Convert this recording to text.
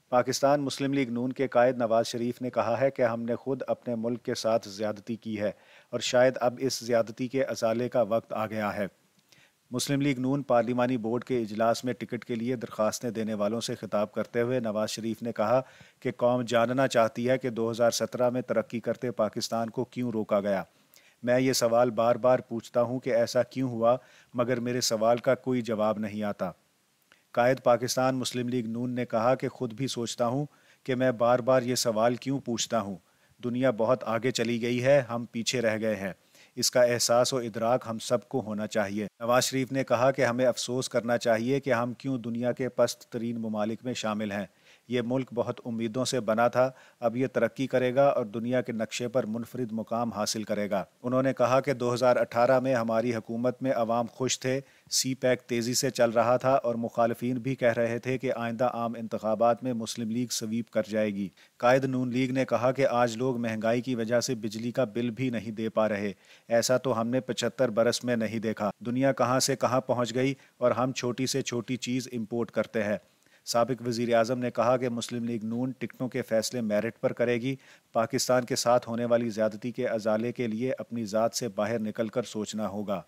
پاکستان مسلم league نون کے قائد نواز شریف نے کہا ہے کہ ہم نے خود اپنے ملک کے ساتھ زیادتی کی ہے اور شاید اب اس زیادتی کے ازالے کا وقت آ گیا ہے۔ مسلم لیگ نون پارلیمانی بورڈ کے اجلاس میں ٹکٹ کے لیے درخواستیں دینے والوں سے خطاب کرتے ہوئے نواز شریف نے کہا کہ قوم جاننا چاہتی ہے کہ 2017 میں ترقی کرتے پاکستان کو کیوں روکا گیا۔ میں یہ سوال بار بار پوچھتا ہوں کہ ایسا کیوں ہوا، مگر میرے سوال کا کوئی جواب نہیں آتا۔ قائد پاکستان مسلم لیگ نون نے کہا کہ خود بھی سوچتا ہوں کہ میں بار بار یہ سوال کیوں پوچھتا ہوں۔ دنیا بہت آگے چلی گئی ہے، ہم پیچھے رہ گئے ہیں۔ اس کا احساس و ادراک ہم سب کو ہونا چاہیے۔ نواز شریف نے کہا کہ ہمیں افسوس کرنا چاہیے کہ ہم کیوں دنیا کے پست ترین ممالک میں شامل ہیں۔ یہ ملک بہت امیدوں سے بنا تھا، اب یہ ترقی کرے گا اور دنیا کے نقشے پر منفرد مقام حاصل کرے گا۔ انہوں نے کہا کہ 2018 میں ہماری حکومت میں عوام خوش تھے، سی پیک تیزی سے چل رہا تھا اور مخالفین بھی کہہ رہے تھے کہ آئندہ عام انتخابات میں مسلم لیگ سویپ کر جائے گی۔ قائد نون لیگ نے کہا کہ آج لوگ مہنگائی کی وجہ سے بجلی کا بل بھی نہیں دے پا رہے، ایسا تو ہم نے 75 برس میں نہیں دیکھا۔ دنیا کہاں سے کہاں پہنچ گئی اور ہم چھوٹی سے چھوٹی چیز امپورٹ کرتے ہیں۔ سابق وزیر اعظم نے کہا کہ مسلم لیگ نون ٹکٹوں کے فیصلے میرٹ پر کرے گی، پاکستان کے ساتھ ہونے والی زیادتی کے ازالے کے لیے اپنی ذات سے باہر نکل کر سوچنا ہوگا۔